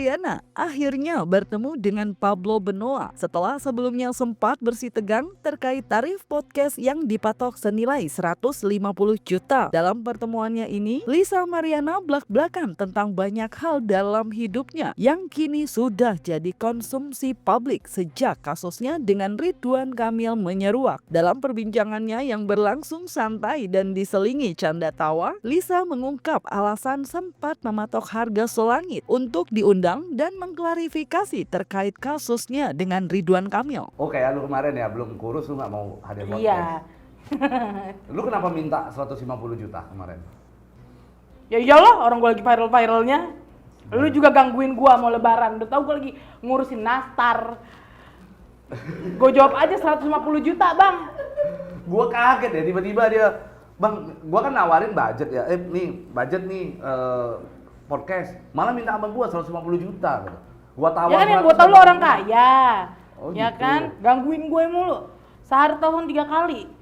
Mariana akhirnya bertemu dengan Pablo Benoa setelah sebelumnya sempat bersitegang terkait tarif podcast yang dipatok senilai 150 juta. Dalam pertemuannya ini, Lisa Mariana blak-blakan tentang banyak hal dalam hidupnya yang kini sudah jadi konsumsi publik sejak kasusnya dengan Ridwan Kamil menyeruak. Dalam perbincangannya yang berlangsung santai dan diselingi canda tawa, Lisa mengungkap alasan sempat mematok harga selangit untuk diundang dan mengklarifikasi terkait kasusnya dengan Ridwan Kamil. Oh kayak lu kemarin ya, belum kurus lu nggak mau hadir podcast? Iya. Lu kenapa minta 150 juta kemarin? Ya iyalah, orang gua lagi viral-viralnya. Lu juga gangguin gua mau lebaran, udah tau gua lagi ngurusin nastar. Gua jawab aja 150 juta bang. Gua kaget ya, tiba-tiba dia, bang, gua kan nawarin budget ya, budget nih podcast, malah minta sama gua 150 juta gitu. Gua tawar. Ya kan yang gua tau lu orang kaya. Oh, Ya gitu. kan, gangguin gue mulu. Sehari tahun 3 kali.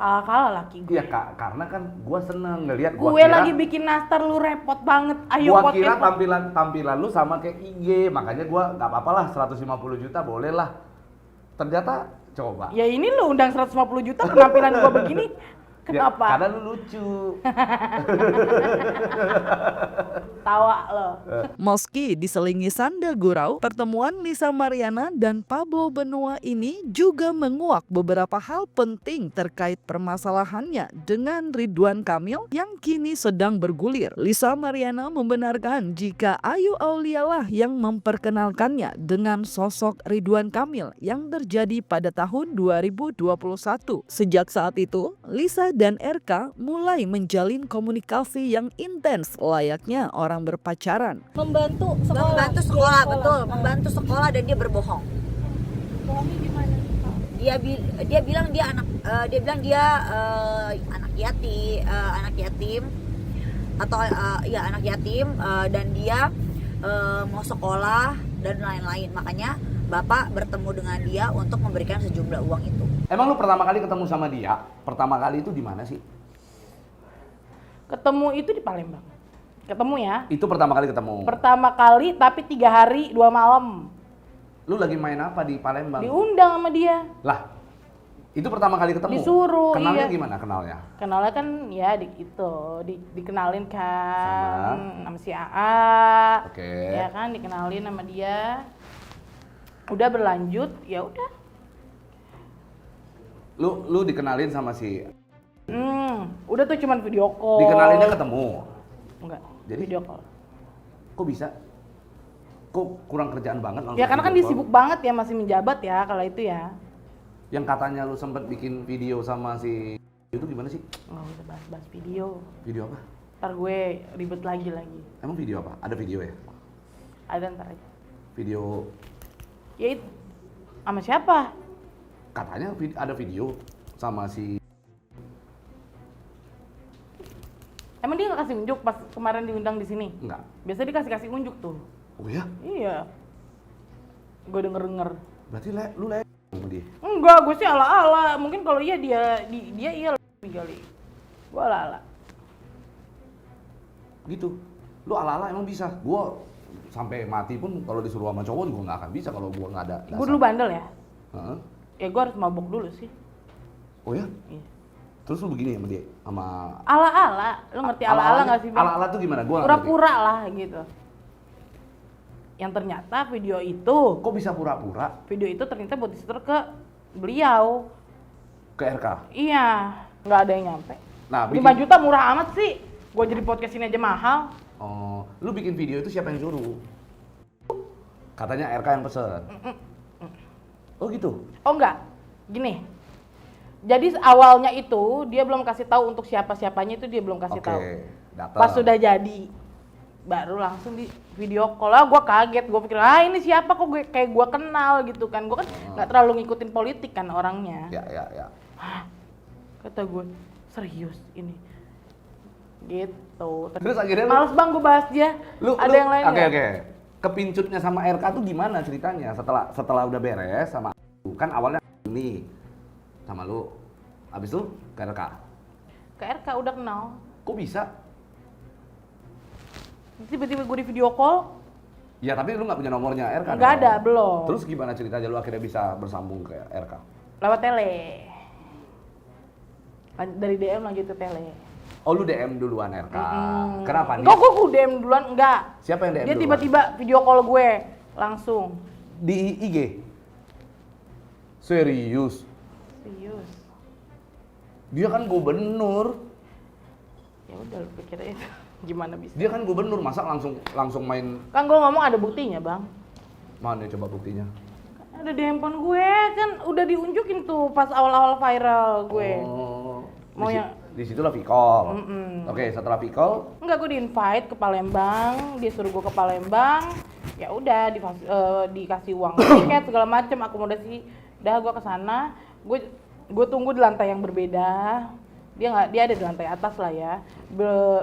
Kalah laki gue. Iya karena kan gua seneng ngelihat Gue lagi bikin nastar lu repot banget. Ayo gua podcast. kira tampilan lu sama kayak IG, makanya gua nggak apa-apa lah 150 juta boleh lah. Ternyata coba. Ya ini lu undang 150 juta penampilan gua begini. Kenapa? Ya, karena lu lucu. Tawa lo. Meski diselingi sanda gurau, pertemuan Lisa Mariana dan Pablo Benoa ini juga menguak beberapa hal penting terkait permasalahannya dengan Ridwan Kamil yang kini sedang bergulir. Lisa Mariana membenarkan jika Ayu Aulialah yang memperkenalkannya dengan sosok Ridwan Kamil yang terjadi pada tahun 2021. Sejak saat itu, Lisa dan RK mulai menjalin komunikasi yang intens layaknya orang berpacaran. Membantu sekolah, betul, membantu sekolah dan dia berbohong. Bohongnya gimana? Dia bilang dia anak yatim atau anak yatim dan dia mau sekolah dan lain-lain. Makanya Bapak bertemu dengan dia untuk memberikan sejumlah uang itu. Emang lu pertama kali ketemu sama dia? Pertama kali itu di mana sih? Ketemu itu di Palembang. Ketemu ya. Itu pertama kali ketemu. Pertama kali tapi 3 hari 2 malam. Lu lagi main apa di Palembang? Diundang sama dia. Lah, itu pertama kali ketemu? Disuruh, Kenalnya iya. gimana kenalnya? Kenalnya kan ya dikenalin kan sama si AA. Oke. Ya kan dikenalin sama dia. Udah berlanjut, ya udah. Lu dikenalin sama si... Udah tuh cuman video call. Dikenalinnya ketemu? Enggak, Jadi? video call. Kok bisa? Kok kurang kerjaan banget langsung Ya karena kan video dia call? sibuk banget ya, masih menjabat ya kalau itu ya. Yang katanya lu sempet bikin video sama si... Itu gimana sih? Nggak usah bahas-bahas video. Video apa? Ntar gue ribet lagi. Emang video apa? Ada video ya? Ada ntar aja. Video... Ya itu, sama siapa? Katanya ada video sama si... Emang dia nggak kasih unjuk pas kemarin diundang di sini? Enggak. Biasa dia kasih unjuk tuh. Oh ya? Iya. Gue denger. Berarti lu sama dia? Enggak, gue sih ala-ala. Mungkin kalau iya dia iya lebih kali. Gue ala-ala. Gitu. Lu ala-ala emang bisa? Gua sampai mati pun kalau disuruh sama cowok juga nggak akan bisa kalau gua nggak ada dasar. Gue dulu bandel ya. Heeh. Ya gue harus mabuk dulu sih. Oh ya? Iya. Terus lu begini sama dia? Sama... Ala-ala. Lu ngerti ala-ala nggak sih? Bang? Ala-ala tuh gimana? Gua nggak ngerti. Pura-pura lah gitu. Yang ternyata video itu. Kok bisa pura-pura? Video itu ternyata buat disetor ke beliau. Ke RK? Iya. Nggak ada yang nyampe. Nah, 5 juta murah amat sih. Gue jadi podcast ini aja mahal. Oh, lu bikin video itu siapa yang suruh? Katanya RK yang pesen. Oh gitu? Oh enggak, gini. Jadi awalnya itu dia belum kasih tahu untuk siapa-siapanya itu dia belum kasih tahu. Datang. Pas sudah jadi, baru langsung di video call. Lah gue kaget, gue pikir ini siapa kok kayak gue kenal gitu kan. Gue kan nggak terlalu ngikutin politik kan orangnya. Ya. Hah? Kata gue, serius ini? Gitu. Terus akhirnya males bang gue bahas dia. Ada yang lain nggak? Oke. Kepincutnya sama RK tuh gimana ceritanya? Setelah udah beres sama lu, kan awalnya ini sama lu, abis itu ke RK. Ke RK udah kenal. Kok bisa? Tiba-tiba gue di video call, Ya tapi lu nggak punya nomornya RK Nggak dong? ada, belum. Terus gimana ceritanya lu akhirnya bisa bersambung ke RK? Lewat tele. Dari DM lanjut ke tele. Oh lu DM duluan RK. Kenapa nih? Enggak, gue DM duluan, enggak. Siapa yang DM Dia duluan? tiba-tiba video call gue langsung. Di IG? Serius? Serius. Dia kan gubernur. Ya udah lu pikir itu gimana bisa? Dia kan gubernur, masa langsung main. Kan gue ngomong ada buktinya, Bang. Mana coba buktinya? Ada di handphone gue, kan udah diunjukin tuh pas awal-awal viral gue. Oh. Mau yang Di situlah V-call. Mm-mm. Oke, setelah V-call, enggak, gue di-invite ke Palembang, dia suruh gue ke Palembang. Ya udah dikasih uang tiket segala macem, akomodasi. Udah gue ke sana, gue tunggu di lantai yang berbeda. Dia ada di lantai atas lah ya.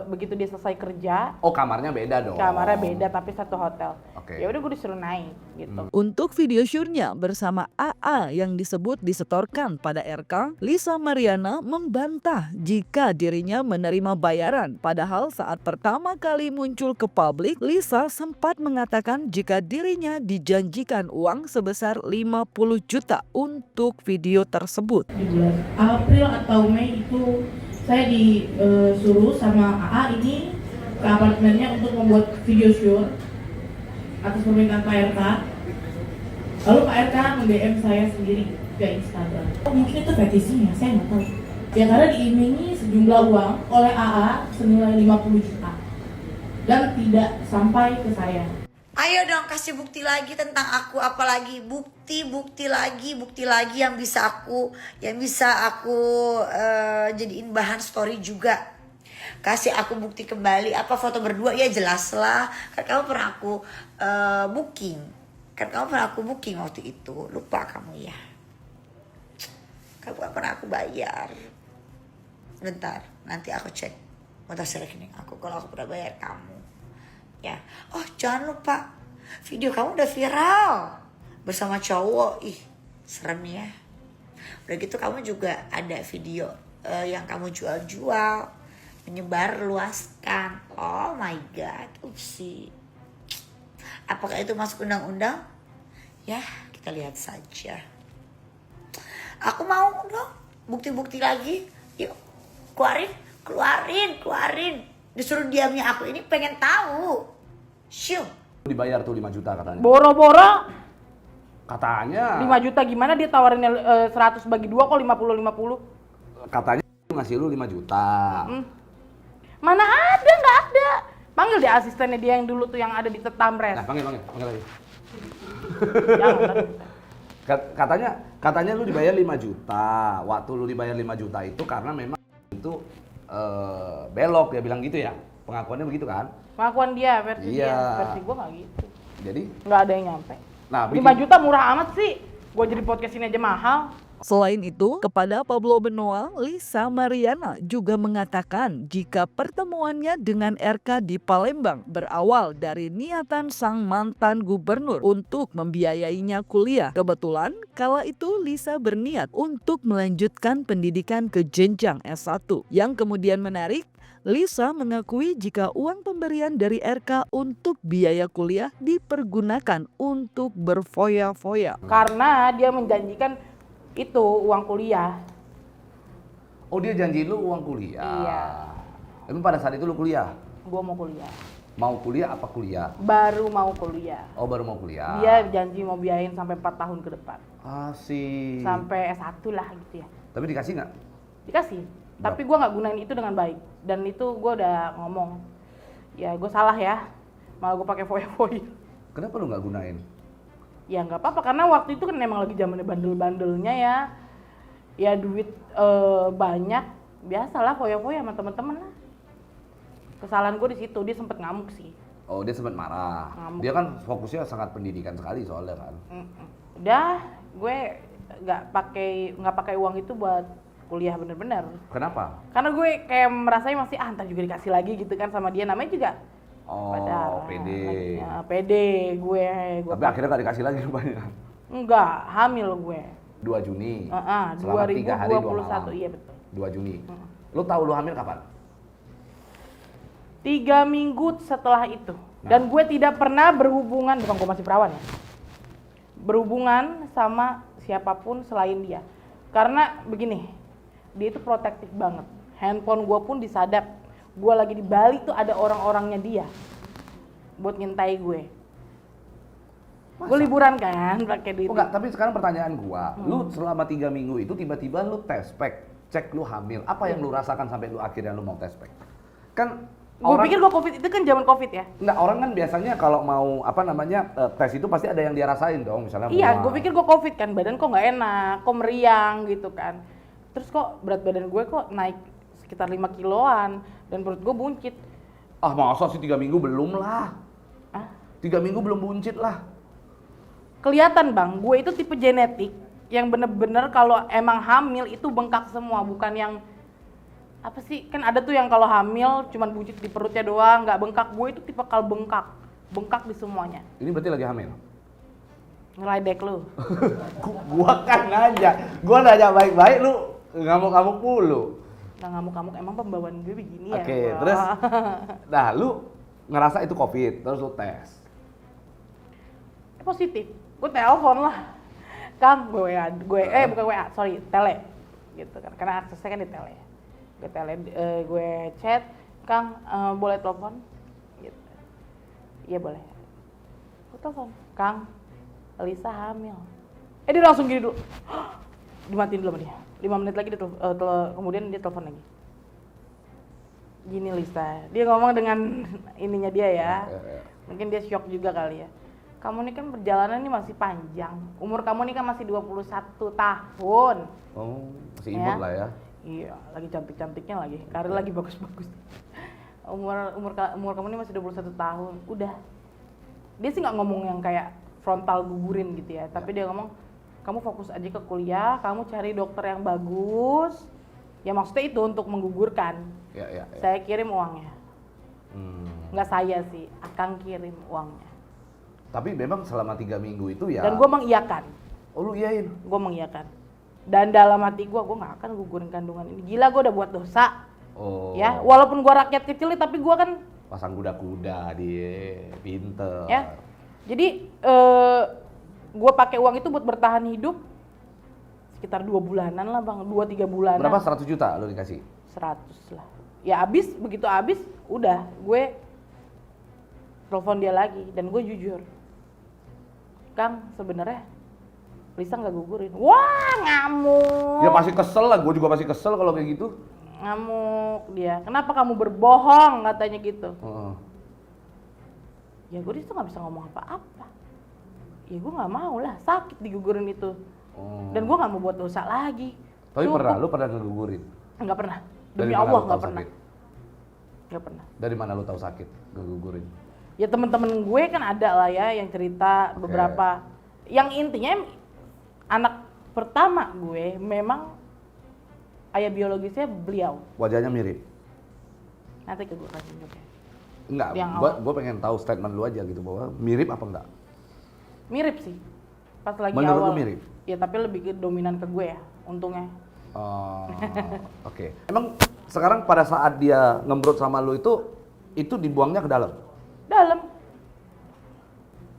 Begitu dia selesai kerja, oh kamarnya beda dong. kamarnya beda tapi satu hotel. Oke. Ya udah gue disuruh naik gitu. Untuk video syurnya bersama AA yang disebut disetorkan pada RK, Lisa Mariana membantah jika dirinya menerima bayaran. Padahal saat pertama kali muncul ke publik, Lisa sempat mengatakan jika dirinya dijanjikan uang sebesar 50 juta untuk video tersebut. Di bulan April atau Mei itu saya disuruh sama AA ini ke apartemennya untuk membuat video shoot atas permintaan Pak RK. Lalu Pak RK mem-DM saya sendiri ke Instagram. Oh, mungkin itu fetishnya, saya nggak tahu. Ya karena diimingi sejumlah uang oleh AA senilai 50 juta dan tidak sampai ke saya. Ayo dong kasih bukti lagi tentang aku, apalagi bukti lagi yang bisa aku jadiin bahan story juga. Kasih aku bukti kembali, apa foto berdua ya jelas lah. Kan kamu pernah aku booking waktu itu, lupa kamu ya. Kamu gak pernah aku bayar. Bentar, nanti aku cek mutasi rekening aku kalau aku pernah bayar kamu. Ya, oh jangan lupa video kamu udah viral bersama cowok, ih serem ya. Udah gitu kamu juga ada video yang kamu jual-jual, menyebar luaskan. Oh my god, upsi. Apakah itu masuk undang-undang? Ya kita lihat saja. Aku mau dong bukti-bukti lagi. Yuk keluarin. Disuruh diamnya aku ini pengen tahu. Syuk. Dibayar tuh 5 juta katanya. Boro-boro Katanya. 5 juta gimana dia tawarinnya 100 bagi 2 kok 50-50? Katanya ngasih lu 5 juta. Mana ada, nggak ada. Panggil dia asistennya dia yang dulu tuh yang ada di Tetamres. Nah, panggil lagi. Jangan. Katanya lu dibayar 5 juta. Waktu lu dibayar 5 juta itu karena memang itu belok, dia bilang gitu ya. Pengakuannya begitu kan? Pengakuan dia, versi Iya. dia. Versi gue nggak gitu. Jadi, Nggak ada yang nyampe. nah 5 juta murah amat sih. Gue jadi podcast ini aja mahal. Selain itu, kepada Pablo Benoa, Lisa Mariana juga mengatakan jika pertemuannya dengan RK di Palembang berawal dari niatan sang mantan gubernur untuk membiayainya kuliah. Kebetulan, kala itu Lisa berniat untuk melanjutkan pendidikan ke jenjang S1. Yang kemudian menarik, Lisa mengakui jika uang pemberian dari RK untuk biaya kuliah dipergunakan untuk berfoya-foya. Karena dia menjanjikan itu uang kuliah. oh dia janji lu uang kuliah. Iya. Emang pada saat itu lu kuliah? Gue mau kuliah. Mau kuliah apa kuliah? Baru mau kuliah. Oh baru mau kuliah. Dia janji mau biayain sampai 4 tahun ke depan. Asik. Sampai S1 lah gitu ya. Tapi dikasih nggak? Dikasih. Tapi gue nggak gunain itu dengan baik. Dan itu gue udah ngomong, ya gue salah ya. Malah gue pakai foya-foya. Kenapa lu nggak gunain? Ya nggak apa-apa karena waktu itu kan emang lagi zamannya bandel-bandelnya ya. Ya duit banyak, biasalah foya-foya sama temen-temen lah. Kesalahan gue di situ, dia sempet ngamuk sih. Oh dia sempat marah. Ngamuk. Dia kan fokusnya sangat pendidikan sekali soalnya kan. Udah, gue nggak pakai uang itu buat kuliah bener-bener. Kenapa? Karena gue kayak merasanya masih ntar juga dikasih lagi gitu kan sama dia, namanya juga Oh padahal pede. ya, pede gue Tapi akhirnya nggak dikasih lagi rupanya. enggak, hamil gue. 2 Juni. Selama 3 hari 2 malam. 2021, iya betul. 2 Juni. Lu tahu lu hamil kapan? 3 minggu setelah itu. Dan gue tidak pernah berhubungan, bukan gue masih perawan ya, berhubungan sama siapapun selain dia. Karena begini, dia itu protektif banget. Handphone gue pun disadap. Gue lagi di Bali tuh ada orang-orangnya dia buat ngintai gue. Gue liburan kan, pakai duit. Enggak, tapi sekarang pertanyaan gua, lu selama 3 minggu itu tiba-tiba lu tes pack, cek lu hamil. Apa yang lu rasakan sampai lu akhirnya lu mau tes pack? Kan Gue pikir gue COVID, itu kan zaman COVID ya. Enggak, orang kan biasanya kalau mau tes itu pasti ada yang dia rasain dong, misalnya Iya, mual. gue pikir gue COVID kan, badan kok nggak enak, kok meriang gitu kan. Terus kok berat badan gue kok naik sekitar 5 kiloan dan perut gue buncit. Ah, masa sih 3 minggu belum lah. Ah, 3 minggu belum buncit lah. kelihatan bang, gue itu tipe genetik yang bener-bener kalau emang hamil itu bengkak semua, bukan yang apa sih, kan ada tuh yang kalau hamil cuman buncit di perutnya doang, nggak bengkak. Gue itu tipe kal bengkak di semuanya. Ini berarti lagi hamil. Ngeledek lu. Gua kan gua nanya baik-baik lu ngamuk-ngamuk mulu. Nggak ngamuk-ngamuk, emang pembawaan gue begini ya. Oke, Wah. terus nah lu ngerasa itu COVID, terus lu tes. Positif, gue telepon lah, Kang, bukan WA, sorry, tele, gitu kan, karena aksesnya kan di tele, gue chat, Kang, boleh telepon, gitu, iya boleh, gue telepon, Kang, Lisa hamil, dia langsung gini dulu, dimatiin dulu sama dia, 5 menit lagi dia kemudian dia telepon lagi, gini Lisa, dia ngomong dengan ininya dia ya, mungkin dia shock juga kali ya. Kamu ini kan perjalanan ini masih panjang. Umur kamu ini kan masih 21 tahun. Oh, masih imut lah ya. Iya, lagi cantik-cantiknya lagi. Karir lagi bagus-bagus. Umur kamu ini masih 21 tahun. Udah. Dia sih nggak ngomong yang kayak frontal gugurin gitu ya, tapi dia ngomong, kamu fokus aja ke kuliah, kamu cari dokter yang bagus. Ya maksudnya itu untuk menggugurkan. Ya. Saya kirim uangnya. Nggak saya sih, Akang kirim uangnya. Tapi memang selama 3 minggu itu ya. Dan gue mengiyakan. Oh, lu iyain. Gue mengiyakan. Dan dalam hati gue nggak akan gugurin kandungan ini. Gila, gue udah buat dosa. Oh. Ya, walaupun gue rakyat kecil nih, tapi gue kan Pasang kuda-kuda dia, pinter. ya. Jadi gue pakai uang itu buat bertahan hidup sekitar 2 bulanan lah bang, 2-3 bulanan. Berapa? 100 juta lu dikasih? 100 lah. Ya begitu habis, udah gue telepon dia lagi dan gue jujur. Kang, sebenarnya Lisa nggak gugurin. Wah, ngamuk. Ya pasti kesel lah, gue juga pasti kesel kalau kayak gitu. Ngamuk dia. Kenapa kamu berbohong, katanya gitu. Ya gue disitu nggak bisa ngomong apa-apa. Ya gue nggak mau lah, sakit digugurin itu. Dan gue nggak mau buat dosa lagi. Tapi Cukup. lu pernah ngegugurin? Nggak pernah. Dari Demi mana Allah lu nggak tahu pernah. sakit? Nggak pernah. Dari mana lu tahu sakit ngegugurin? Ya temen-temen gue kan ada lah ya yang cerita beberapa. Yang intinya anak pertama gue memang ayah biologisnya beliau. Wajahnya mirip? Nanti ke gue kasih juga. Enggak, Yang gue pengen tahu statement lu aja gitu bahwa mirip apa enggak? Mirip sih. Pas lagi Menurut awal. lu mirip? Ya tapi lebih ke dominan ke gue ya, untungnya. Oh, oke. Emang sekarang pada saat dia ngembrut sama lu itu dibuangnya ke dalam? Dalam,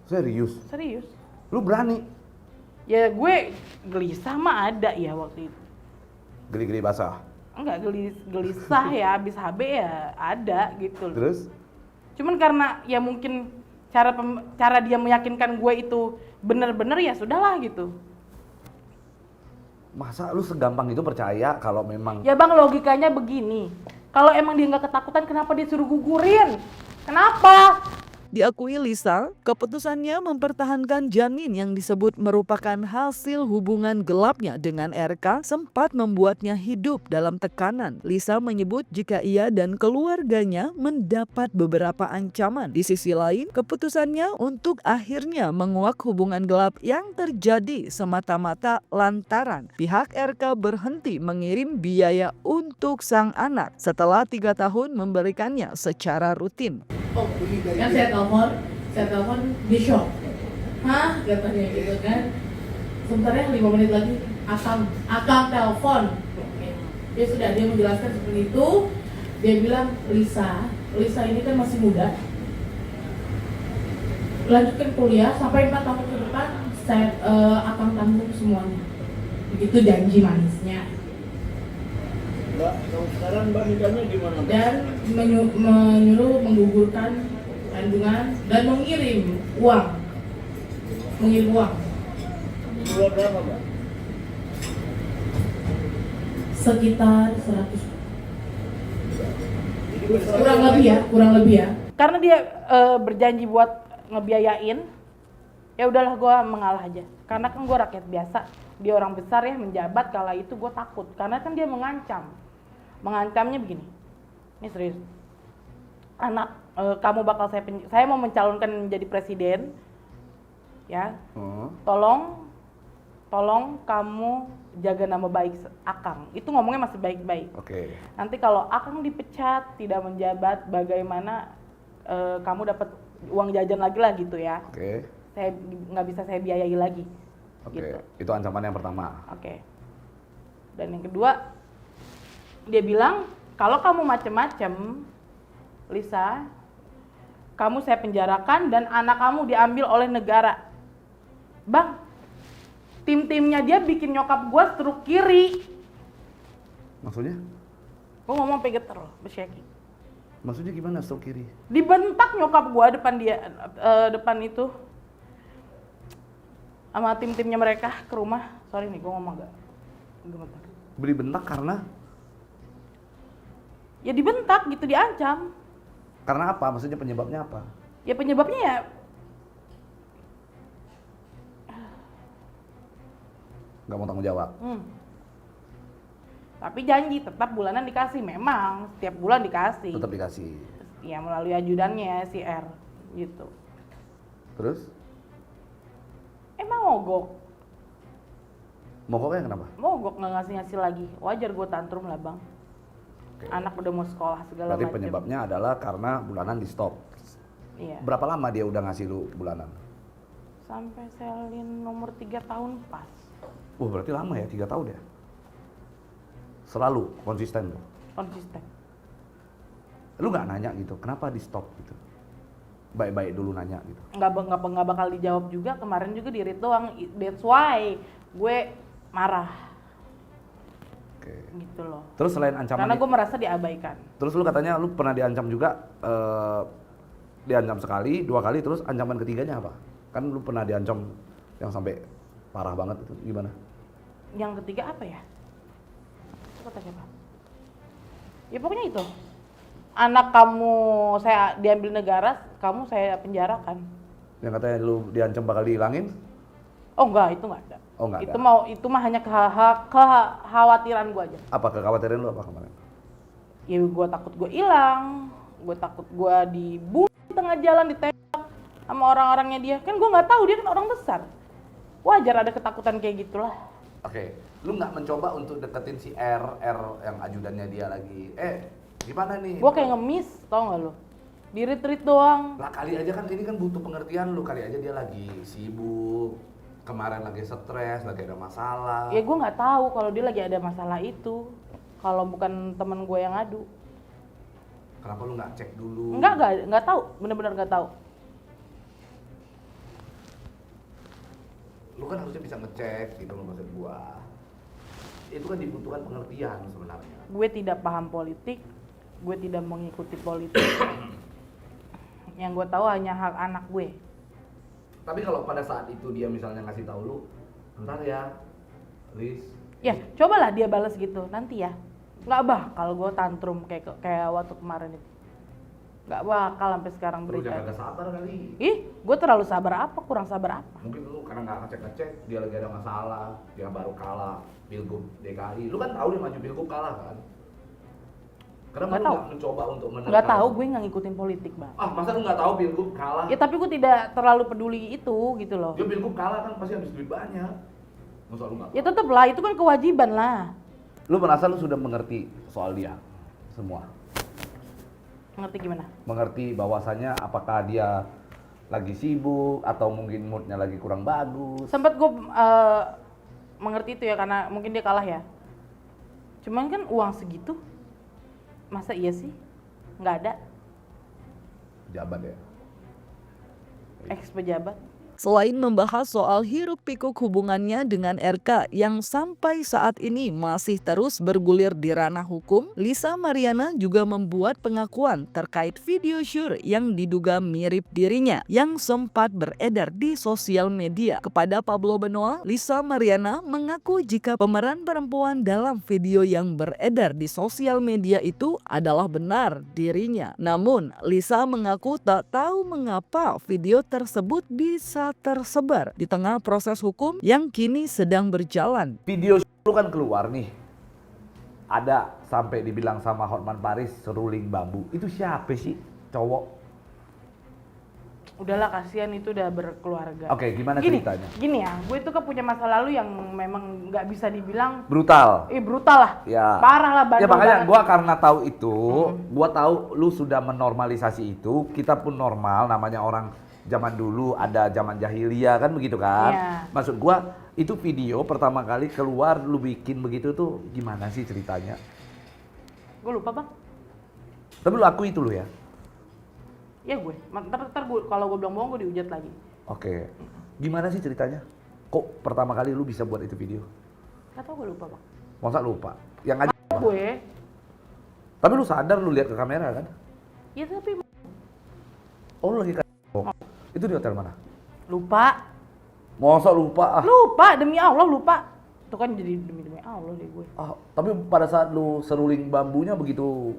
Serius? serius. Lu berani? Ya gue gelisah mah ada ya waktu itu. Geli-geli basah? Enggak gelisah ya, habis HB ya ada gitu loh. Terus? Cuman karena ya mungkin cara dia meyakinkan gue itu bener-bener ya sudahlah gitu. Masa lu segampang itu percaya kalau memang... Ya bang, logikanya begini. Kalau emang dia nggak ketakutan, kenapa dia suruh gugurin? Kenapa? Diakui Lisa, keputusannya mempertahankan janin yang disebut merupakan hasil hubungan gelapnya dengan RK sempat membuatnya hidup dalam tekanan. Lisa menyebut jika ia dan keluarganya mendapat beberapa ancaman. Di sisi lain, keputusannya untuk akhirnya menguak hubungan gelap yang terjadi semata-mata lantaran pihak RK berhenti mengirim biaya untuk sang anak setelah 3 tahun memberikannya secara rutin. Kan saya telepon di shock. Hah? Katanya gitu kan. Sebenarnya 5 menit lagi Akang telepon. Ya sudah, dia menjelaskan seperti itu. Dia bilang, Lisa ini kan masih muda. lanjutkan kuliah sampai 4 tahun ke depan saya akan tanggung semuanya. Begitu janji manisnya. Mbak, kalau sekarang Mbak nikahnya gimana, Mbak? Dan menyuruh menggugurkan kandungan dan mengirim uang. Keluar berapa, Mbak? Sekitar 100. Jadi berserah kurang lebih ya. Karena dia berjanji buat ngebiayain, ya udahlah gue mengalah aja. Karena kan gue rakyat biasa, dia orang besar ya, menjabat. Kala itu gue takut, karena kan dia mengancamnya begini. Ini serius, anak kamu bakal saya mau mencalonkan menjadi presiden, ya. Tolong kamu jaga nama baik Akang. Itu ngomongnya masih baik-baik. Oke. Nanti kalau Akang dipecat, tidak menjabat, bagaimana kamu dapat uang jajan lagi lah gitu ya. Oke. Saya nggak bisa saya biayai lagi. Oke. Gitu. Itu ancaman yang pertama. Oke. Dan yang kedua, dia bilang kalau kamu macem-macem, Lisa, kamu saya penjarakan dan anak kamu diambil oleh negara. Bang, tim-timnya dia bikin nyokap gue stroke kiri. Maksudnya? Gue ngomong pegeter loh, bersyaki. Maksudnya gimana stroke kiri? Dibentak nyokap gue depan itu sama tim-timnya mereka ke rumah. Sorry nih, gue ngomong agak gemetar. Beli bentak karena? Ya dibentak gitu, diancam. Karena apa? Maksudnya penyebabnya apa? Ya penyebabnya ya Nggak mau tanggung jawab. Tapi janji tetap bulanan dikasih, memang setiap bulan dikasih. Tetap dikasih. Ya melalui ajudannya si R gitu. Terus? Emang mogok Mogoknya kenapa? nggak ngasih lagi. Wajar gue tantrum lah bang. Oke. Anak udah mau sekolah segala Berarti macam. penyebabnya adalah karena bulanan di stop. Iya. Berapa lama dia udah ngasih lu bulanan? Sampai Selin nomor 3 tahun pas. Berarti lama ya, 3 tahun ya? Selalu konsisten lu? Konsisten. Lu nggak nanya gitu, kenapa di stop gitu? Baik-baik dulu nanya gitu. Nggak bakal dijawab juga. Kemarin juga di read doang. That's why gue marah. Oke. Gitu loh. Terus selain ancaman Karena gue merasa diabaikan. Terus lu katanya lu pernah diancam juga, diancam sekali, 2 kali, terus ancaman ketiganya apa? Kan lu pernah diancam yang sampai parah banget itu, gimana? Yang ketiga apa ya? Kata siapa? Ya pokoknya itu. Anak kamu saya diambil negara, kamu saya penjarakan. Yang katanya lu diancam bakal dihilangin? Oh enggak, itu enggak ada. Oh, enggak Itu ada. itu mah hanya kekhawatiran gue aja. Apa kekhawatiran lu apa kemarin? Ya gue takut gue hilang, gue takut gue dibunuh di tengah jalan, ditembak sama orang-orangnya dia. Kan gue nggak tahu, dia kan orang besar. Wajar ada ketakutan kayak gitulah. Oke, lu nggak mencoba untuk deketin si R yang ajudannya dia lagi? Gimana nih? Gue kayak ngemis, tau nggak lo? Di retreat doang. Lah kali aja kan ini kan butuh pengertian lu, kali aja dia lagi sibuk, kemarin lagi stres, lagi ada masalah. Ya gue nggak tahu kalau dia lagi ada masalah itu. Kalau bukan temen gue yang ngadu. Kenapa lu nggak cek dulu? Nggak tahu, bener-bener nggak tahu. Lu kan harusnya bisa ngecek gitu loh maksud gua. Itu kan dibutuhkan pengertian sebenarnya. Gue tidak paham politik, gue tidak mengikuti politik. Yang gue tahu hanya hak anak gue. Tapi kalau pada saat itu dia misalnya ngasih tahu lu, ntar ya, Riz. Ya, cobalah dia balas gitu nanti ya. Nggak bakal gue tantrum kayak waktu kemarin itu. Nggak bakal sampai sekarang Lu jangan berikan. gak sabar kali. Ih, gue terlalu sabar apa? Kurang sabar apa? Mungkin lu karena nggak ngecek-ngecek, dia lagi ada masalah, dia baru kalah Pilgub DKI. Lu kan tahu dia maju Pilgub kalah kan? Kenapa Nggak lu tahu. nggak mencoba untuk menekan? Nggak tahu, gue nggak ngikutin politik bang. Masa lu nggak tahu Pilgub kalah? Ya tapi gue tidak terlalu peduli itu gitu loh. Dia Pilgub kalah kan pasti habis duit banyak. Masa lu nggak Ya tahu? tetep lah, itu kan kewajiban lah. Lu merasa lu sudah mengerti soal dia semua? Ngerti gimana? Mengerti bahwasannya apakah dia lagi sibuk atau mungkin moodnya lagi kurang bagus. Sempat gue mengerti itu ya karena mungkin dia kalah ya. Cuman kan uang segitu, masa iya sih? Nggak ada. Jabat ya. Ex-pejabat. Selain membahas soal hiruk-pikuk hubungannya dengan RK yang sampai saat ini masih terus bergulir di ranah hukum, Lisa Mariana juga membuat pengakuan terkait video syur yang diduga mirip dirinya yang sempat beredar di sosial media. Kepada Pablo Benoa, Lisa Mariana mengaku jika pemeran perempuan dalam video yang beredar di sosial media itu adalah benar dirinya. Namun, Lisa mengaku tak tahu mengapa video tersebut bisa tersebar di tengah proses hukum yang kini sedang berjalan. Video lu kan keluar nih. Ada sampai dibilang sama Hotman Paris seruling bambu. Itu siapa sih? Cowok. Udahlah, kasihan itu udah berkeluarga. Oke, gimana Gini, ceritanya? Gini ya, gue itu kan punya masa lalu yang memang nggak bisa dibilang Brutal. brutal lah. Ya. Parah lah, Ya bandel makanya banget. gua karena tahu itu, gua tahu lu sudah menormalisasi itu, kita pun normal, namanya orang zaman dulu ada zaman jahiliyah kan begitu kan. Iya. Maksud gua itu video pertama kali keluar lu bikin begitu tuh gimana sih ceritanya? Gue lupa, Bang. Tapi lu akui itu lu ya. Ya gue. Ntar gue kalau gue bilang bohong gue dihujat lagi. Oke. Gimana sih ceritanya? Kok pertama kali lu bisa buat itu video? Gak tau, gue lupa, Bang. Masa lupa? Yang aja. Gue. Tapi lu sadar lu lihat ke kamera kan? Ya tapi Oh lu lagi itu di hotel mana? lupa. Masa lupa ah? Lupa, demi Allah lupa. Itu kan jadi demi Allah deh gue. Ah, tapi pada saat lu seruling bambunya begitu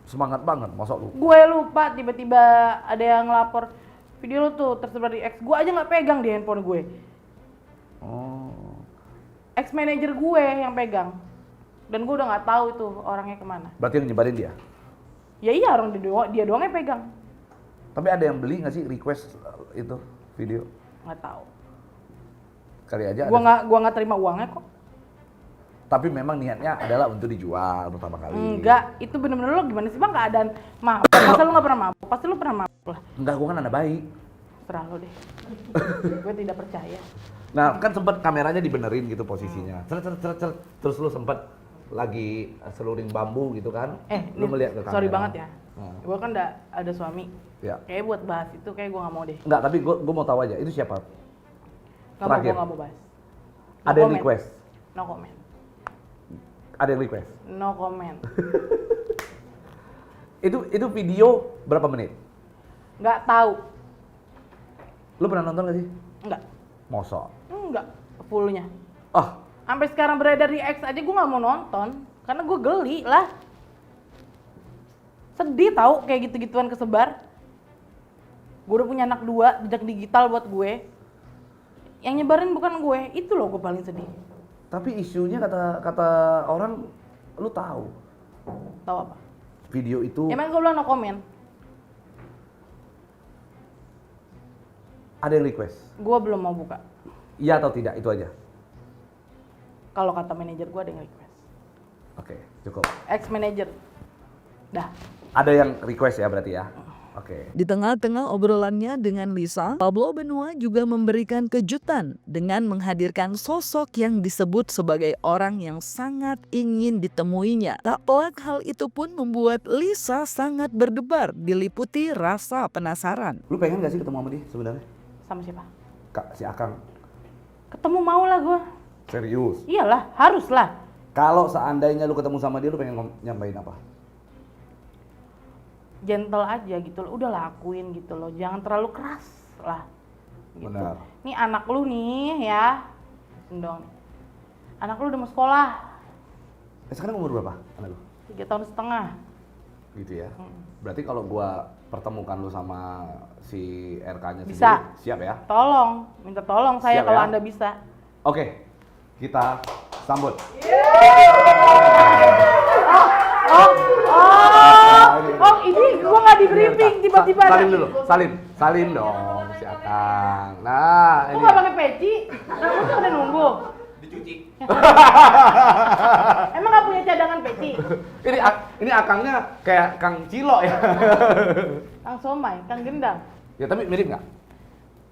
semangat banget, masa lu? Gue lupa, tiba-tiba ada yang lapor video lu tuh tersebar di X. Gue aja nggak pegang di handphone gue. Oh. Ex manajer gue yang pegang. Dan gue udah nggak tahu itu orangnya kemana. Berarti yang nyebarin dia? Ya iya, orang dia doang yang pegang. Tapi ada yang beli nggak sih request itu video? Nggak tahu. Kali aja Gua nggak terima uangnya kok. Tapi memang niatnya adalah untuk dijual pertama kali. Enggak, itu bener-bener lo gimana sih Bang, keadaan mabuk. Masa lu nggak pernah mabuk? Pasti lu pernah mabuk lah. Enggak, gua kan anak baik. Terah lo deh. Gue tidak percaya. Nah, kan sempat kameranya dibenerin gitu posisinya. Ceret. Terus lu sempat lagi seluring bambu gitu kan? Lu melihat ke kamera. Sorry banget ya. Nah. Gue kan ada suami. Ya. Kayaknya buat bahas itu kayak gue nggak mau deh. Enggak, tapi gua mau tahu aja itu siapa? Gue Terakhir. nggak mau bahas. Ada yang comment. request? No comment. Ada yang request? No comment. Itu video berapa menit? Nggak tahu. Lu pernah nonton gak sih? Nggak. Masa? Nggak. Fullnya. Ah, Sampai sekarang beredar di X aja gue nggak mau nonton. Karena gue geli lah. Sedih tahu kayak gitu-gituan kesebar. Gue udah punya anak 2, jejak digital buat gue. Yang nyebarin bukan gue, itu loh gue paling sedih. tapi isunya kata orang lu tahu Tahu apa? video itu Emang gue bilang no comment. ada yang request. Gue belum mau buka. Iya atau tidak itu aja. Kalau kata manajer gue ada yang request. Oke, cukup. Ex manajer. Dah. Ada yang request ya berarti ya. Oke. Di tengah-tengah obrolannya dengan Lisa, Pablo Benoa juga memberikan kejutan dengan menghadirkan sosok yang disebut sebagai orang yang sangat ingin ditemuinya. Tak pelak hal itu pun membuat Lisa sangat berdebar, diliputi rasa penasaran. Lu pengen gak sih ketemu sama dia sebenarnya? Sama siapa? Kak, si Akang. Ketemu mau lah gue. Serius? Iyalah, harus lah. Kalau seandainya lu ketemu sama dia, lu pengen nyampein apa? Gentle aja gitu loh, udah lakuin gitu loh, jangan terlalu keras lah gitu. Benar. Nih anak lu nih ya, dong nih. Anak lu udah mau sekolah, Sekarang umur berapa anak lu? 3,5 tahun. Gitu ya. Berarti kalau gua pertemukan lu sama si RK-nya Bisa. sendiri, siap ya? Tolong, minta tolong saya Siap kalau ya? Anda bisa. Oke, kita sambut. Oh ini gua nggak di briefing, tiba-tiba ada. Salim dulu, salim dong si Akang. Nah, Gua ini. nggak pakai peci, rambutnya udah nunggu. Dicuci. Emang nggak punya cadangan peci? Ini Akangnya kayak Kang Cilo ya. Kang Somai, Kang Gendang. Ya tapi mirip nggak?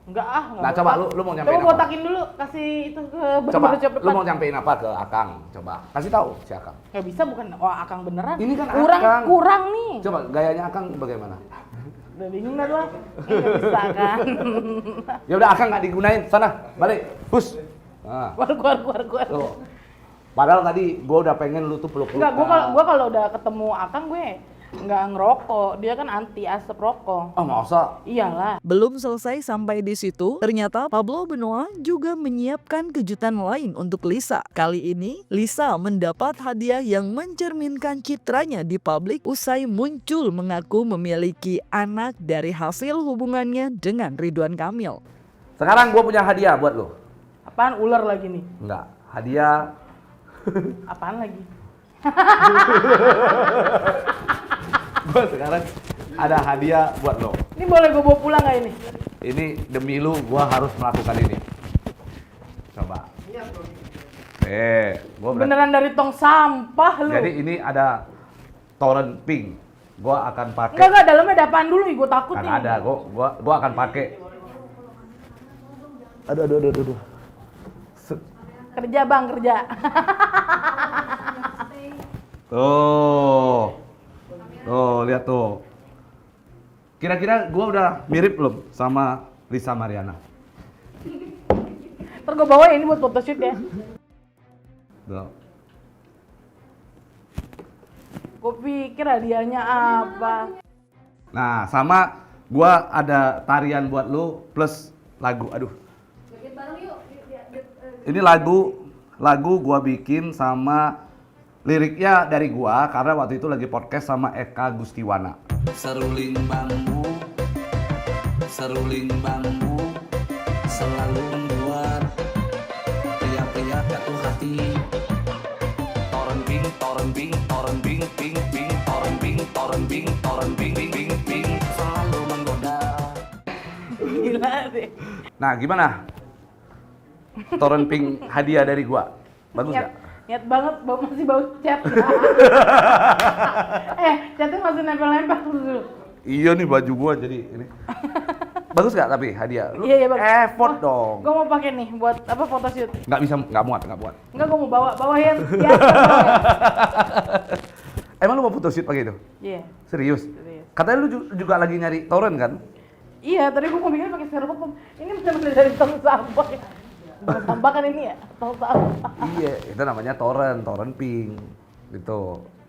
Enggak ah, enggak. Nah coba lu mau nyampein Coba apa? botakin dulu, kasih itu ke Coba, barbershop lu depan. mau nyampein apa ke Akang? Coba, kasih tahu si Akang. Nggak bisa, bukan. Wah, Akang beneran. Ini kan kurang, Akang. kurang nih. Coba gayanya Akang bagaimana? Udah bingung dah gua. Nggak bisa kan. Ya udah Akang nggak digunain, sana balik, hus. Nah, Keluar. tuh. Padahal tadi gue udah pengen lu tuh peluk-pelukan. Enggak, gua kalau udah ketemu Akang gue nggak ngerokok. Dia kan anti asap rokok. Oh masa? Iyalah. Belum selesai sampai di situ, ternyata Pablo Benoa juga menyiapkan kejutan lain untuk Lisa. Kali ini, Lisa mendapat hadiah yang mencerminkan citranya di publik usai muncul mengaku memiliki anak dari hasil hubungannya dengan Ridwan Kamil. Sekarang gue punya hadiah buat lu. Apaan ular lagi nih? Enggak, hadiah. Apaan lagi? Gue sekarang ada hadiah buat lo. Ini boleh gue bawa pulang nggak ini? Ini demi lu, gue harus melakukan ini. Coba. Gue Beneran dari tong sampah lu. Jadi ini ada torrent pink. Gue akan pakai. Enggak, dalamnya ada apaan dulu, gue takut Kan nih. ada, gue akan pakai. Aduh. Kerja bang, kerja. Tuh, lihat tuh. Kira-kira gue udah mirip belum sama Lisa Mariana? Ntar gue bawa ini buat photoshoot ya. Tuh. Gue pikir hadiahnya apa. Nah, sama gue ada tarian buat lu plus lagu. Aduh. Ini lagu gua bikin sama liriknya dari gua karena waktu itu lagi podcast sama Eka Gustiwana. Seruling bambu selalu membuat pria-pria jatuh hati. Toren bing selalu menggoda. Gila deh. Nah, gimana? Torrent pink hadiah dari gua. Bagus gak? Niat banget, masih bau cat. Catnya masih nempel-nempel dulu. Iya nih baju gua jadi ini. Bagus gak tapi hadiah? Lu Iya, bagus. effort dong. Gue mau pakai nih buat apa photoshoot. Nggak muat. Enggak, gue mau bawa yang biasa. Emang lu mau photoshoot pakai itu? Iya. Serius? Serius. Katanya lu juga lagi nyari torrent kan? Iya, tadi gue mau bikin pakai styrofoam. Ini benar-benar dari tong sampah. Tong sampah kan ini ya? Tong sampah. Iya, itu namanya torrent pink. Gitu.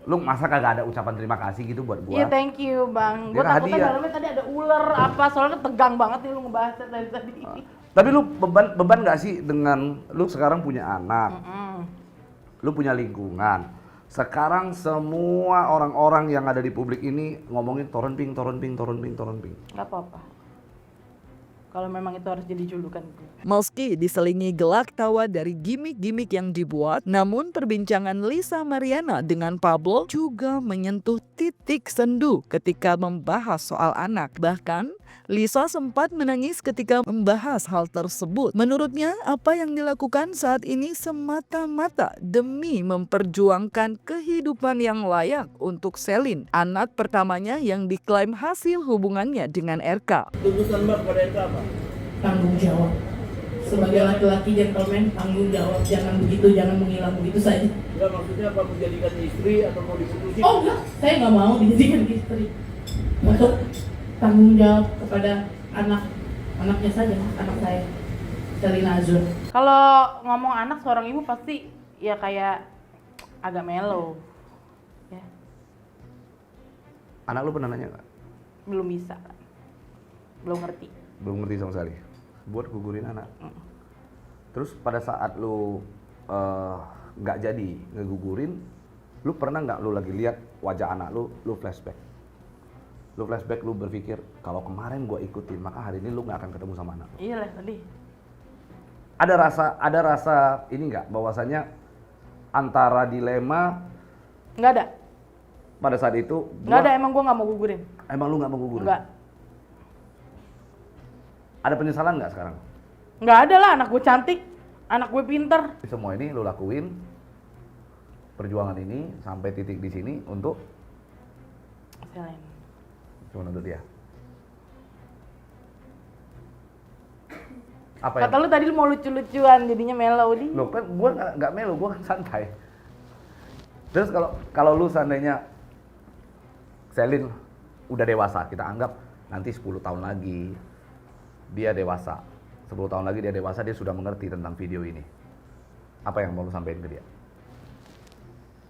Lu masa kagak ada ucapan terima kasih gitu buat gua? Iya, thank you, Bang. Dia Gue kan takutnya hadiah. dalamnya tadi ada ular apa, soalnya tegang banget nih lu ngebahasnya dari tadi. Tapi lu beban gak sih dengan lu sekarang punya anak? Lu punya lingkungan. Sekarang semua orang-orang yang ada di publik ini ngomongin torrent pink. Gak apa-apa. Kalau memang itu harus jadi julukan gue. Meski diselingi gelak tawa dari gimmick-gimmick yang dibuat, namun perbincangan Lisa Mariana dengan Pablo juga menyentuh titik sendu ketika membahas soal anak. Bahkan, Lisa sempat menangis ketika membahas hal tersebut. Menurutnya, apa yang dilakukan saat ini semata-mata demi memperjuangkan kehidupan yang layak untuk Selin, anak pertamanya yang diklaim hasil hubungannya dengan RK. Tuntutan Mbak pada itu apa? Tanggung jawab. Sebagai laki-laki gentleman, tanggung jawab. Jangan begitu, jangan menghilang begitu saja. Enggak, maksudnya apa menjadikan istri atau mau diputusin? Oh enggak, saya nggak mau dijadikan istri. Untuk tanggung jawab kepada anaknya saja, anak saya, Selin Azur. Kalau ngomong anak seorang ibu pasti ya kayak agak mellow. Ya, Anak lu pernah nanya gak? belum bisa. Belum ngerti. Belum ngerti sama sekali. Buat gugurin anak. Terus pada saat lu nggak jadi ngegugurin, lu pernah nggak lu lagi lihat wajah anak lu flashback? Lu flashback, lu berpikir kalau kemarin gua ikutin, maka hari ini lu nggak akan ketemu sama anak. Iya lah tadi. Ada rasa ini nggak bahwasanya antara dilema Nggak ada. pada saat itu? Nggak ada, emang gue nggak mau gugurin. Emang lu nggak mau gugurin? Nggak. Ada penyesalan nggak sekarang? Nggak ada lah, anak gue cantik. Anak gue pinter. Semua ini lu lakuin perjuangan ini sampai titik di sini untuk Selin. cuma untuk dia. Apa Kata lu tadi lu mau lucu-lucuan, jadinya mellow di. Loh kan gua nggak melo, gua kan santai. Terus kalau lu seandainya Selin udah dewasa, kita anggap nanti 10 tahun lagi dia dewasa. 10 tahun lagi dia dewasa, dia sudah mengerti tentang video ini. Apa yang mau lu sampaikan ke dia?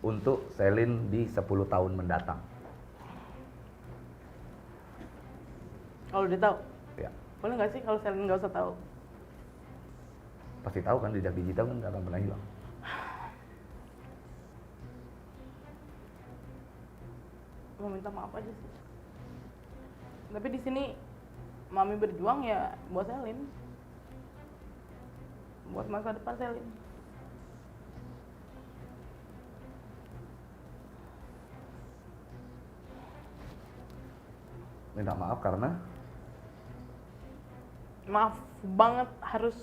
Untuk Selin di 10 tahun mendatang. Kalau dia tahu, Ya, boleh nggak sih kalau Selin nggak usah tahu? pasti tahu kan jejak digital kan nggak akan pernah hilang. Mau minta maaf aja sih. Tapi di sini Mami berjuang ya buat Selin, buat masa depan Selin. Minta maaf karena Maaf banget harus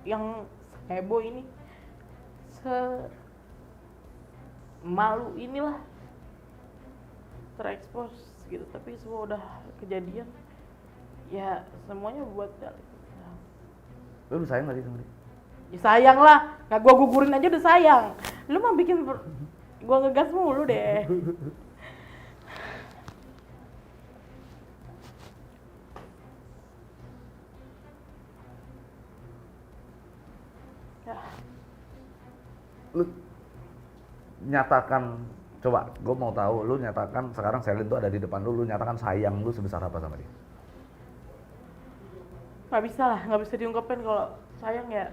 yang heboh ini, malu inilah terekspos gitu. Tapi semua udah kejadian, ya semuanya buat Selin. lu sayang gak sih sama dia? Ya sayang lah, nggak gua gugurin aja udah sayang. Lu mah bikin gua ngegas mulu deh. Ya, Lu nyatakan, coba gue mau tahu, lu nyatakan sekarang Selin tuh ada di depan lu nyatakan sayang lu sebesar apa sama dia? nggak bisa lah, nggak bisa diungkapin kalau sayang ya.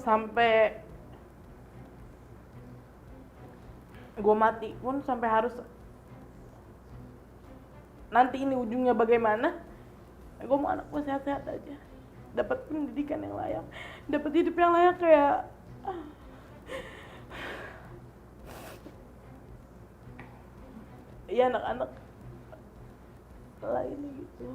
Sampai gue mati pun, sampai harus nanti ini ujungnya bagaimana, gue mau anak gue sehat-sehat aja, dapat pendidikan yang layak, dapat hidup yang layak kayak ya anak-anak lain gitu.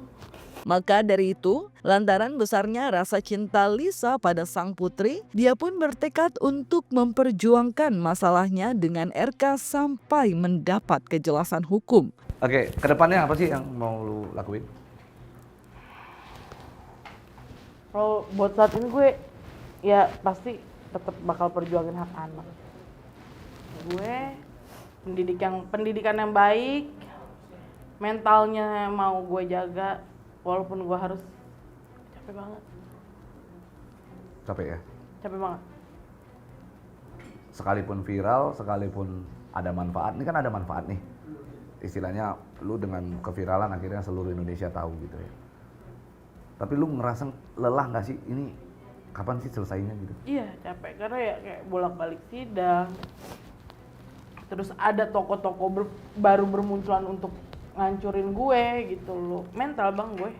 Maka dari itu, lantaran besarnya rasa cinta Lisa pada sang putri, dia pun bertekad untuk memperjuangkan masalahnya dengan RK sampai mendapat kejelasan hukum. Oke, kedepannya apa sih yang mau lu lakuin? Kalau buat saat ini gue ya pasti tetap bakal perjuangin hak anak. Gue pendidikan yang baik, mentalnya mau gue jaga, walaupun gue harus capek banget. Capek ya? Capek banget. Sekalipun viral, sekalipun ada manfaat, ini kan ada manfaat nih. Istilahnya lu dengan keviralan akhirnya seluruh Indonesia tahu gitu ya. Tapi lu ngerasa lelah nggak sih? Ini kapan sih selesainya gitu? Iya capek, karena ya kayak bolak-balik sidang. Terus ada toko-toko baru bermunculan untuk ngancurin gue gitu loh. Mental bang gue.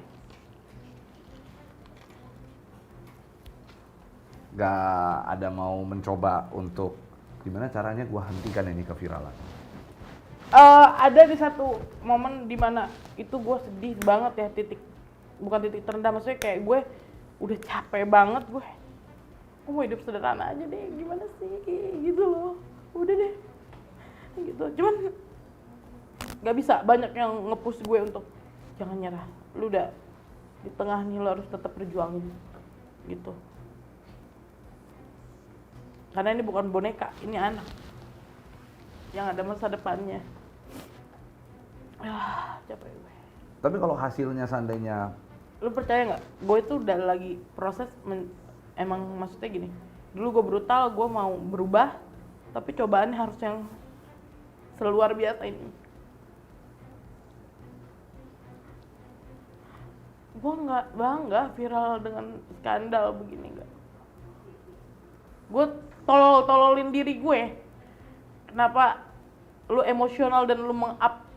Gak ada mau mencoba untuk gimana caranya gua hentikan ini keviralan? Ada di satu momen dimana itu gue sedih banget ya, bukan titik terendah, maksudnya kayak gue udah capek banget gue mau hidup sederhana aja deh, gimana sih gitu loh, udah deh gitu. Cuman nggak bisa, banyak yang nge-push gue untuk jangan nyerah, lu udah di tengah nih, lu harus tetap berjuangin gitu, karena ini bukan boneka, ini anak yang ada masa depannya. Capek gue. Tapi kalau hasilnya seandainya, Lu percaya nggak? Gue itu udah lagi proses emang maksudnya gini. Dulu gue brutal, gue mau berubah, tapi cobaannya harus yang seluar biasa ini. Gue nggak bangga viral dengan skandal begini, nggak. Gue tololin diri gue. Kenapa lu emosional dan lu meng-up?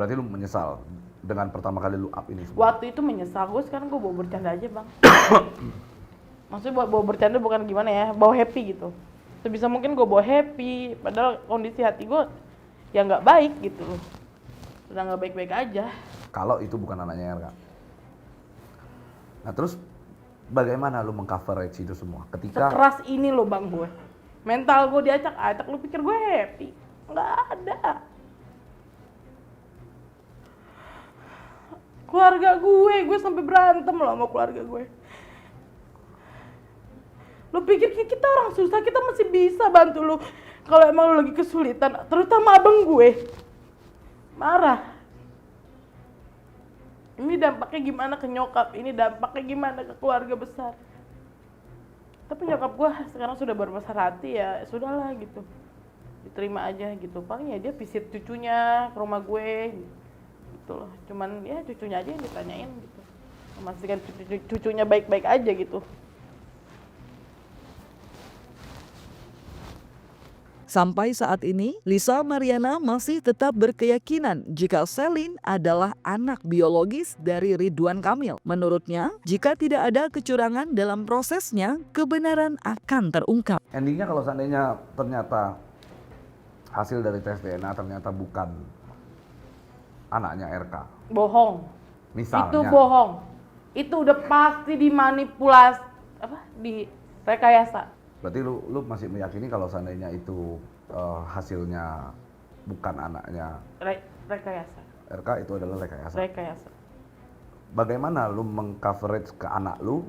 berarti lu menyesal dengan pertama kali lu up ini semua? Waktu itu menyesal, gue sekarang gue bawa bercanda aja bang. Maksudnya bawa bercanda bukan gimana ya, bawa happy gitu. Sebisa mungkin gue bawa happy, padahal kondisi hati gue ya nggak baik gitu loh. Udah nggak baik-baik aja. Kalau itu bukan anaknya RK. Nah terus bagaimana lu meng-coverage itu semua? Ketika Sekeras ini loh bang gue. Mental gue diacak-acak, lu pikir gue happy? Nggak ada. Keluarga gue sampai berantem loh sama keluarga gue. Lu pikir kita orang susah, kita masih bisa bantu lu kalau emang lu lagi kesulitan, terutama abang gue. Marah, Ini dampaknya gimana ke nyokap, ini dampaknya gimana ke keluarga besar. Tapi nyokap gue sekarang sudah berbesar hati, ya sudahlah gitu, diterima aja gitu. Paling ya dia visit cucunya ke rumah gue gitu loh. Cuman ya cucunya aja yang ditanyain gitu, memastikan cucunya baik-baik aja gitu. Sampai saat ini, Lisa Mariana masih tetap berkeyakinan jika Selin adalah anak biologis dari Ridwan Kamil. Menurutnya, jika tidak ada kecurangan dalam prosesnya, kebenaran akan terungkap. Endingnya kalau seandainya ternyata hasil dari tes DNA ternyata bukan anaknya RK, Bohong. misalnya. Itu bohong. Itu udah pasti dimanipulasi, direkayasa. Berarti lu masih meyakini kalau seandainya itu hasilnya bukan anaknya Rekayasa. RK, itu adalah rekayasa. Rekayasa. Bagaimana lu mengcoverage ke anak lu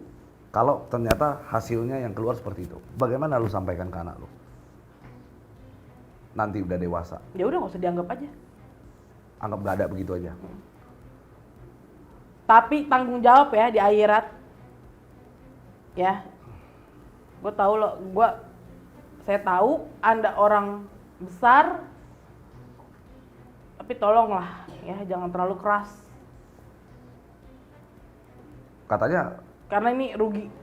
kalau ternyata hasilnya yang keluar seperti itu? Bagaimana lu sampaikan ke anak lu? Nanti udah dewasa. Ya udah nggak usah dianggap aja. Anggap gak ada begitu aja. Tapi tanggung jawab ya di akhirat. Ya. Saya tahu Anda orang besar, tapi tolonglah ya jangan terlalu keras. Katanya Karena ini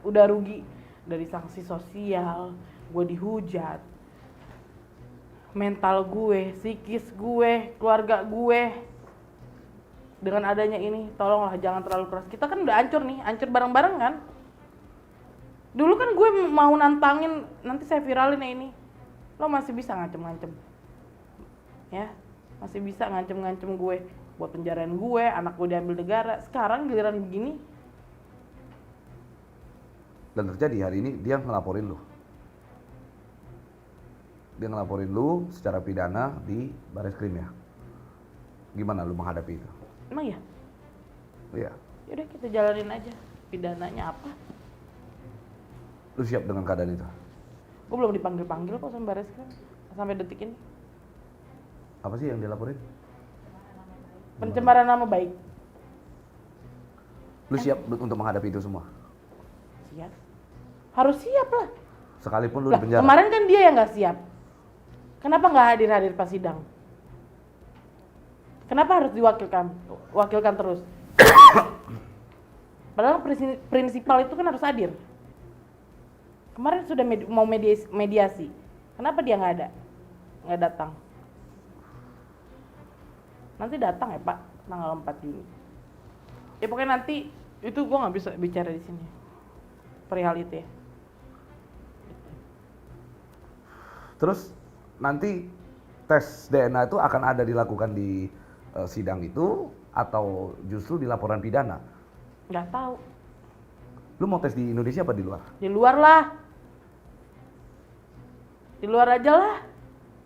udah rugi dari sanksi sosial, gue dihujat, mental gue, psikis gue, keluarga gue. Dengan adanya ini, tolonglah jangan terlalu keras. Kita kan udah hancur nih, hancur bareng-bareng kan. Dulu kan gue mau nantangin, nanti saya viralin ya ini. Lo masih bisa ngancem-ngancem. Ya, masih bisa ngancem-ngancem gue. Buat penjarain gue, anak gue diambil negara. Sekarang giliran begini. dan terjadi hari ini dia ngelaporin lu. Dia ngelaporin lu secara pidana di Bareskrim ya. Gimana lu menghadapi itu? Emang ya? Iya. Yaudah kita jalanin aja. Pidananya apa? Lu siap dengan keadaan itu? Gue belum dipanggil-panggil kok sama Bareskrim sampai detik ini. Apa sih yang dilaporin? Pencemaran nama baik. Lu siap untuk menghadapi itu semua? Siap. Harus siap lah. Sekalipun lu Lah, di penjara. kemarin kan dia yang nggak siap. Kenapa nggak hadir pas sidang? Kenapa harus wakilkan terus? Padahal prinsipal itu kan harus hadir. Kemarin sudah mau mediasi. Kenapa dia nggak datang? Nanti datang ya Pak, tanggal 4 Juni. Ya pokoknya nanti itu gue nggak bisa bicara di sini perihal itu ya. Terus nanti tes DNA itu akan ada dilakukan di sidang itu atau justru di laporan pidana? Nggak tahu. Lu mau tes di Indonesia apa di luar? Di luar lah. Di luar aja lah.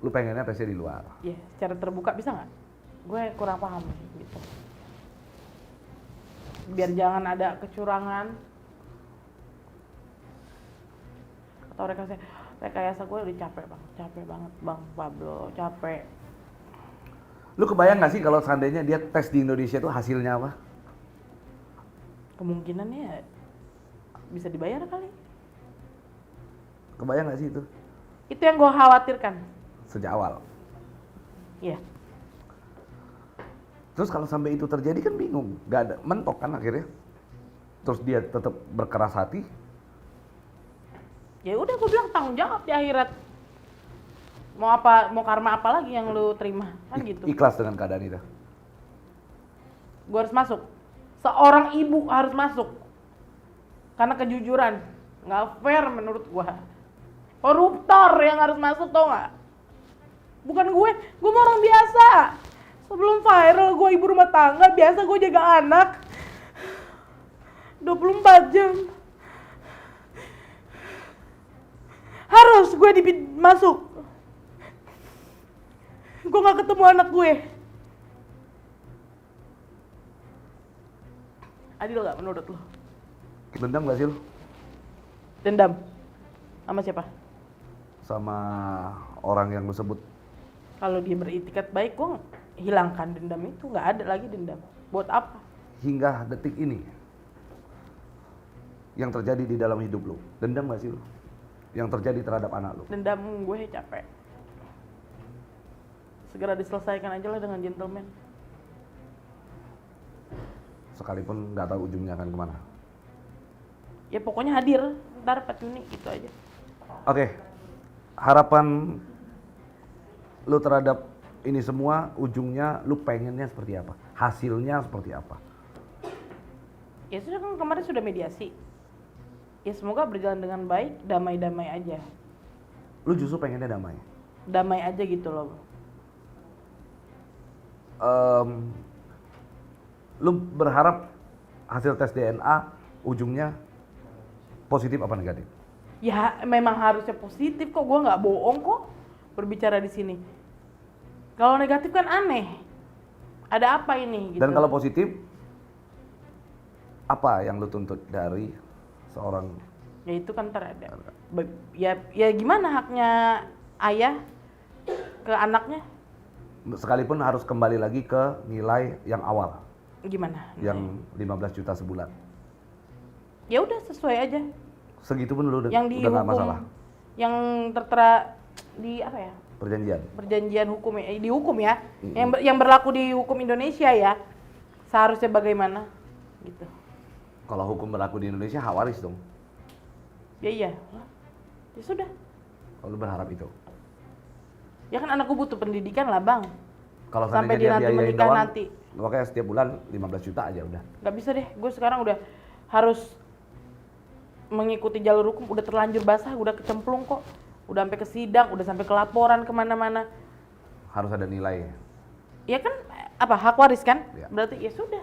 Lu pengennya tesnya di luar? Ya, secara terbuka bisa nggak? Gue kurang paham gitu. Biar jangan ada kecurangan. Atau rekayasa gue udah capek banget Bang Pablo, capek. Lu kebayang nggak sih kalau seandainya dia tes di Indonesia itu hasilnya apa? Kemungkinannya bisa dibayar kali. Kebayang nggak sih itu? Itu yang gue khawatirkan. Sejak awal. Iya. Terus kalau sampai itu terjadi kan bingung, nggak ada, mentok kan akhirnya. Terus dia tetap berkeras hati. Ya udah gue bilang tanggung jawab di akhirat. Mau karma apa lagi yang lu terima kan gitu. Ikhlas dengan keadaan itu. Gue harus masuk. Seorang ibu harus masuk. Karena kejujuran. Nggak fair menurut gue. Koruptor yang harus masuk tau nggak? Bukan gue mah orang biasa. Sebelum viral gue ibu rumah tangga, biasa gue jaga anak 24 jam. Harus gue masuk. Gue gak ketemu anak gue. Adil gak menurut lo? Dendam gak sih lu? Dendam? Sama siapa? Sama orang yang lu sebut? Kalau dia beritikat baik, gue hilangkan dendam itu. Gak ada lagi dendam. Buat apa? hingga detik ini yang terjadi di dalam hidup lu? Dendam gak sih lu? Yang terjadi terhadap anak lu? Dendam gue capek. Segera diselesaikan aja lah dengan gentleman. Sekalipun nggak tahu ujungnya akan kemana. Ya pokoknya hadir, ntar 4 Juni gitu aja. Oke, harapan lu terhadap ini semua ujungnya lu pengennya seperti apa? Hasilnya seperti apa? Ya sudah kan kemarin sudah mediasi. Ya semoga berjalan dengan baik, damai-damai aja. Lu justru pengennya damai. Damai aja gitu loh. Lu berharap hasil tes DNA ujungnya positif apa negatif? Ya memang harusnya positif kok, gue nggak bohong kok berbicara di sini. Kalau negatif kan aneh. Ada apa ini? Gitu. Dan kalau positif, apa yang lu tuntut dari seorang? Ya itu kan ntar ada. Ya gimana haknya ayah ke anaknya? Sekalipun harus kembali lagi ke nilai yang awal, Gimana? yang 15 juta sebulan. Ya udah sesuai aja. Segitu pun lu udah Yang nggak dihukum, masalah. yang tertera di apa ya? Perjanjian. Hukum ya, dihukum ya. Yang berlaku di hukum Indonesia ya. Seharusnya bagaimana? Gitu. Kalau hukum berlaku di Indonesia hak waris dong. Ya iya. Ya sudah. Kalau lu berharap itu. Ya kan anakku butuh pendidikan lah, Bang. Kalau Sampai dia nanti biayain menikah doang, nanti. makanya setiap bulan 15 juta aja udah. Gak bisa deh, gue sekarang udah harus mengikuti jalur hukum, udah terlanjur basah, udah kecemplung kok. Udah sampai ke sidang, udah sampai ke laporan kemana-mana. Harus ada nilai. Ya kan, apa, hak waris kan? Ya. Berarti ya sudah.